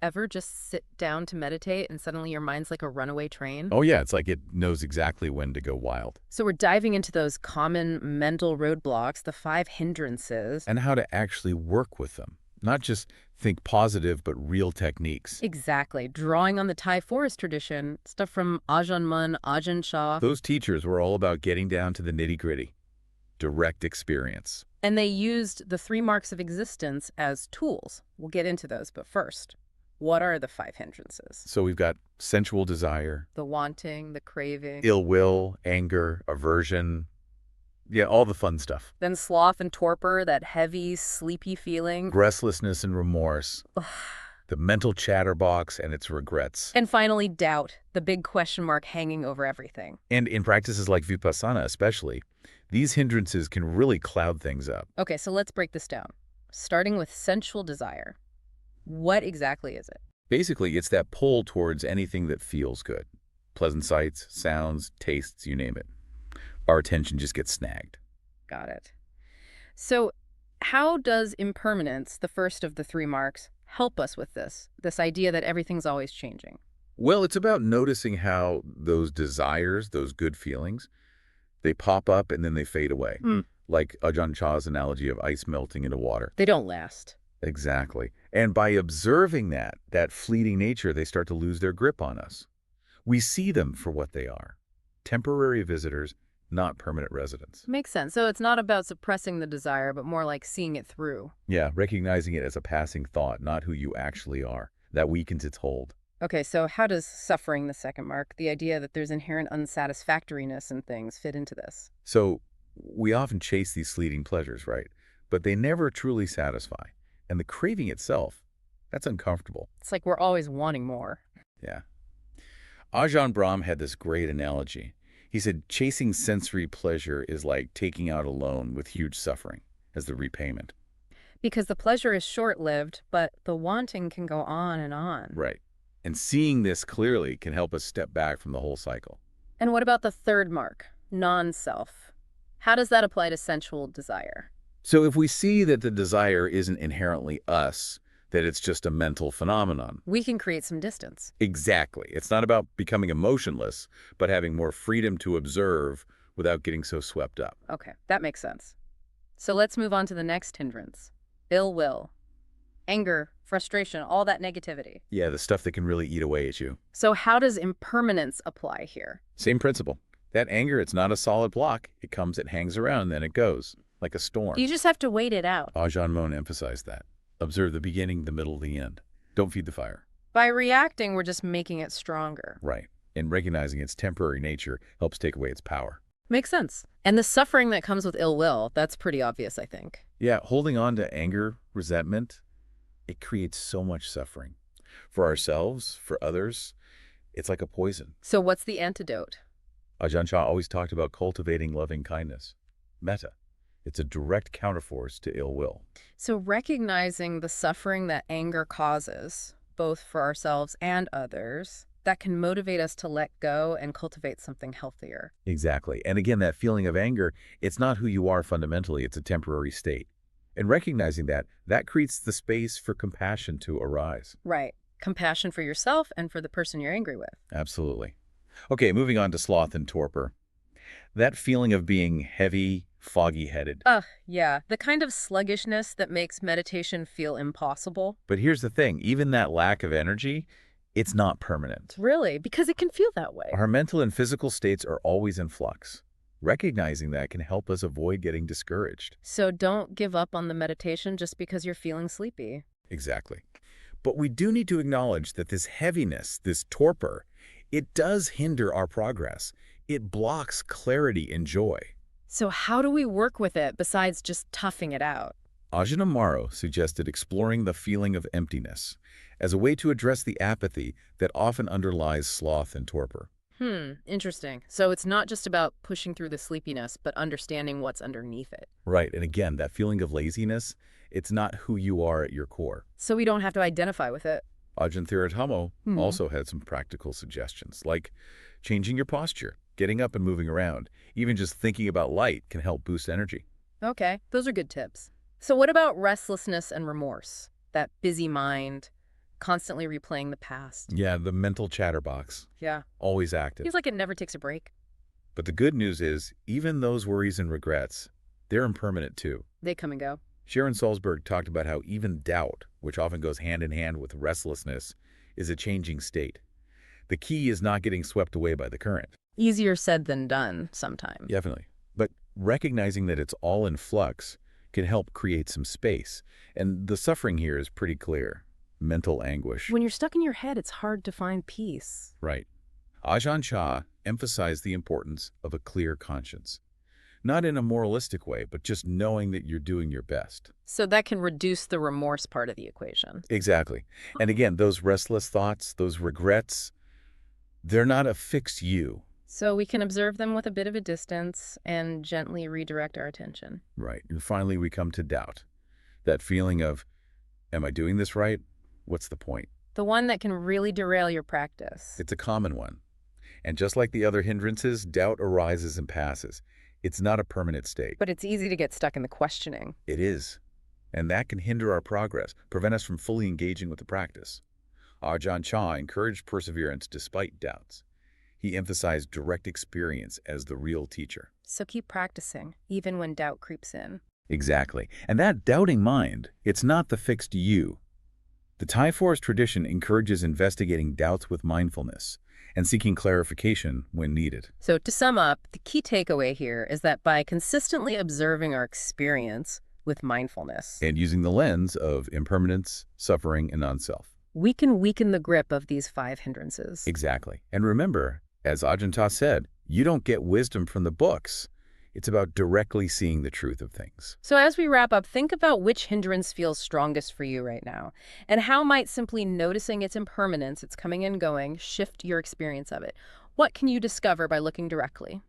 Ever just sit down to meditate and suddenly your mind's like a runaway train? Oh yeah, it's like it knows exactly when to go wild. So we're diving into those common mental roadblocks, the 5 hindrances. And how to actually work with them. Not just think positive, but real techniques. Exactly. Drawing on the Thai forest tradition, stuff from Ajahn Mun, Ajahn Chah. Those teachers were all about getting down to the nitty-gritty. Direct experience. And they used the 3 marks of existence as tools. We'll get into those, but first, what are the 5 hindrances? So we've got sensual desire, The wanting, the craving. ill will, anger, aversion. Yeah, all the fun stuff. Then sloth and torpor, that heavy, sleepy feeling. Restlessness and remorse. The mental chatterbox and its regrets. And finally, doubt, the big question mark hanging over everything. And in practices like Vipassana especially, these hindrances can really cloud things up. Okay, so let's break this down. Starting with sensual desire. What exactly is it? Basically, it's that pull towards anything that feels good. Pleasant sights, sounds, tastes, you name it. Our attention just gets snagged. Got it. So how does impermanence, the first of the 3 marks, help us with this idea that everything's always changing? Well, it's about noticing how those desires, those good feelings, they pop up and then they fade away. Like Ajahn Chah's analogy of ice melting into water. They don't last. Exactly. And by observing that fleeting nature, they start to lose their grip on us. We see them for what they are. Temporary visitors, not permanent residents. Makes sense. So it's not about suppressing the desire, but more like seeing it through. Yeah, recognizing it as a passing thought, not who you actually are. That weakens its hold. Okay, so how does suffering, the second mark, the idea that there's inherent unsatisfactoriness in things, fit into this? So we often chase these fleeting pleasures, right? But they never truly satisfy. And the craving itself, that's uncomfortable. It's like we're always wanting more. Yeah. Ajahn Brahm had this great analogy. He said, chasing sensory pleasure is like taking out a loan with huge suffering as the repayment. Because the pleasure is short-lived, but the wanting can go on and on. Right. And seeing this clearly can help us step back from the whole cycle. And what about the third mark, non-self? How does that apply to sensual desire? So if we see that the desire isn't inherently us, that it's just a mental phenomenon. We can create some distance. Exactly. It's not about becoming emotionless, but having more freedom to observe without getting so swept up. Okay, that makes sense. So let's move on to the next hindrance. Ill will. Anger, frustration, all that negativity. Yeah, the stuff that can really eat away at you. So how does impermanence apply here? Same principle. That anger, it's not a solid block. It comes, it hangs around, and then it goes, like a storm. You just have to wait it out. Ajahn Mun emphasized that. Observe the beginning, the middle, the end. Don't feed the fire. By reacting, we're just making it stronger. Right. And recognizing its temporary nature helps take away its power. Makes sense. And the suffering that comes with ill will, that's pretty obvious, I think. Yeah, holding on to anger, resentment, it creates so much suffering. For ourselves, for others, it's like a poison. So what's the antidote? Ajahn Chah always talked about cultivating loving kindness. Metta. It's a direct counterforce to ill will. So recognizing the suffering that anger causes, both for ourselves and others, that can motivate us to let go and cultivate something healthier. Exactly. And again, that feeling of anger, it's not who you are fundamentally, it's a temporary state. And recognizing that creates the space for compassion to arise. Right. Compassion for yourself and for the person you're angry with. Absolutely. Okay, moving on to sloth and torpor. That feeling of being heavy, foggy-headed. Yeah. The kind of sluggishness that makes meditation feel impossible. But here's the thing, even that lack of energy, it's not permanent. Really? Because it can feel that way. Our mental and physical states are always in flux. Recognizing that can help us avoid getting discouraged. So don't give up on the meditation just because you're feeling sleepy. Exactly. But we do need to acknowledge that this heaviness, this torpor, it does hinder our progress. It blocks clarity and joy. So how do we work with it besides just toughing it out? Ajahn Amaro suggested exploring the feeling of emptiness as a way to address the apathy that often underlies sloth and torpor. Interesting. So it's not just about pushing through the sleepiness, but understanding what's underneath it. Right, and again, that feeling of laziness, it's not who you are at your core. So we don't have to identify with it. Ajahn Thiruthammo also had some practical suggestions, like changing your posture, getting up and moving around. Even just thinking about light can help boost energy. Okay, those are good tips. So what about restlessness and remorse? That busy mind, constantly replaying the past. Yeah, the mental chatterbox, Yeah. always active. Feels like it never takes a break. But the good news is, even those worries and regrets, they're impermanent too. They come and go. Sharon Salzberg talked about how even doubt, which often goes hand in hand with restlessness, is a changing state. The key is not getting swept away by the current. Easier said than done sometimes. Definitely. But recognizing that it's all in flux can help create some space. And the suffering here is pretty clear. Mental anguish. When you're stuck in your head, it's hard to find peace. Right. Ajahn Chah emphasized the importance of a clear conscience. Not in a moralistic way, but just knowing that you're doing your best. So that can reduce the remorse part of the equation. Exactly. And again, those restless thoughts, those regrets, they're not a fixed you. So we can observe them with a bit of a distance and gently redirect our attention. Right. And finally, we come to doubt. That feeling of, am I doing this right? What's the point? The one that can really derail your practice. It's a common one. And just like the other hindrances, doubt arises and passes. It's not a permanent state. But it's easy to get stuck in the questioning. It is. And that can hinder our progress, prevent us from fully engaging with the practice. Ajahn Chah encouraged perseverance despite doubts. He emphasized direct experience as the real teacher. So keep practicing, even when doubt creeps in. Exactly. And that doubting mind, it's not the fixed you. The Thai forest tradition encourages investigating doubts with mindfulness and seeking clarification when needed. So to sum up, the key takeaway here is that by consistently observing our experience with mindfulness, And using the lens of impermanence, suffering, and non-self. we can weaken the grip of these 5 hindrances. Exactly. And remember, as Ajahn Chah said, you don't get wisdom from the books. It's about directly seeing the truth of things. So as we wrap up, think about which hindrance feels strongest for you right now, and how might simply noticing its impermanence, its coming and going, shift your experience of it. What can you discover by looking directly?